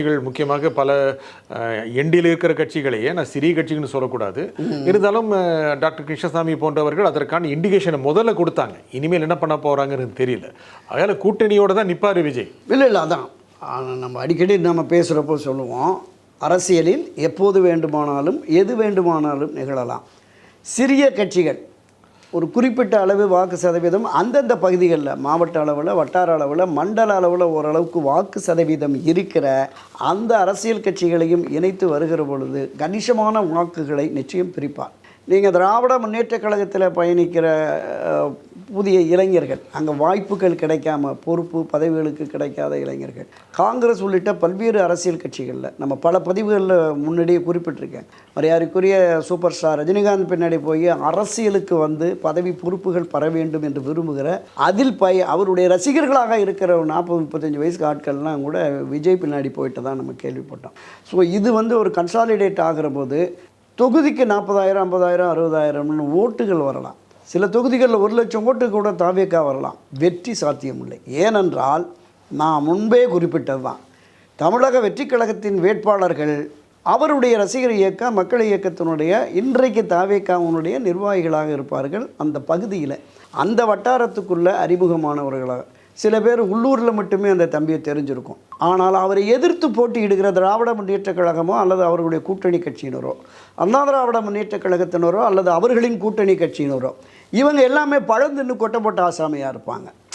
கட்சிகள் முக்கியமாக பல எண்டியில் இருக்கிற கட்சிகளையே நான் சிறிய கட்சிகள்னு சொல்லக்கூடாது, இருந்தாலும் டாக்டர் கிருஷ்ணசாமி போன்றவர்கள் அதற்கான இண்டிகேஷனை முதல்ல கொடுத்தாங்க. இனிமேல் என்ன பண்ண போகிறாங்கன்னு தெரியல. அதனால் கூட்டணியோடு தான் நிற்பார் விஜய். இல்லை அதான் நம்ம அடிக்கடி நம்ம பேசுகிறப்போ சொல்லுவோம், அரசியலில் எப்போது வேண்டுமானாலும் எது வேண்டுமானாலும் நிகழலாம். சிறிய கட்சிகள் ஒரு குறிப்பிட்ட அளவு வாக்கு சதவீதம் அந்தந்த பகுதிகளில் மாவட்ட அளவில், வட்டார அளவில், மண்டல அளவில் ஓரளவுக்கு வாக்கு சதவீதம் இருக்கிற அந்த அரசியல் கட்சிகளையும் இணைத்து வருகிற பொழுது கணிசமான வாக்குகளை நிச்சயம் பிரிப்பார். நீங்கள் திராவிட முன்னேற்றக் கழகத்தில் பயணிக்கிற புதிய இளைஞர்கள், அங்கே வாய்ப்புகள் கிடைக்காம பொறுப்பு பதவிகளுக்கு கிடைக்காத இளைஞர்கள், காங்கிரஸ் உள்ளிட்ட பல்வேறு அரசியல் கட்சிகளில் நம்ம பல பதிவுகளில் முன்னாடியே குறிப்பிட்டிருக்கேன். மரியாதைக்குரிய சூப்பர் ஸ்டார் ரஜினிகாந்த் பின்னாடி போய் அரசியலுக்கு வந்து பதவி பொறுப்புகள் பெற வேண்டும் என்று விரும்புகிற அதில் அவருடைய ரசிகர்களாக இருக்கிற 40-35 வயசு ஆட்கள்லாம் கூட விஜய் பின்னாடி போயிட்டு தான் நம்ம கேள்விப்பட்டோம். ஸோ இது வந்து ஒரு கன்சாலிடேட் ஆகிற போது தொகுதிக்கு 40,000, 50,000, 60,000 ஓட்டுகள் வரலாம். சில தொகுதிகளில் 1,00,000 ஓட்டு கூட தாவேக்கா வரலாம். வெற்றி சாத்தியமில்லை. ஏனென்றால் நான் முன்பே குறிப்பிட்டது தான், தமிழக வெற்றி கழகத்தின் வேட்பாளர்கள் அவருடைய ரசிகர் இயக்கம், மக்கள் இயக்கத்தினுடைய இன்றைக்கு தாவேக்காவினுடைய நிர்வாகிகளாக இருப்பார்கள். அந்த பகுதியில் அந்த வட்டாரத்துக்குள்ளே அறிமுகமானவர்களாக சில பேர் உள்ளூரில் மட்டுமே அந்த தம்பியை தெரிஞ்சிருக்கும். ஆனால் அவரை எதிர்த்து போட்டியிடுகிற திராவிட முன்னேற்றக் கழகமோ அல்லது அவர்களுடைய கூட்டணி கட்சியினரோ, அண்ணா திராவிட முன்னேற்றக் கழகத்தினரோ அல்லது அவர்களின் கூட்டணி கட்சியினரோ, இவங்க எல்லாமே பழந்தின்னு கொட்டை போட்ட ஆசாமியாக இருப்பாங்க.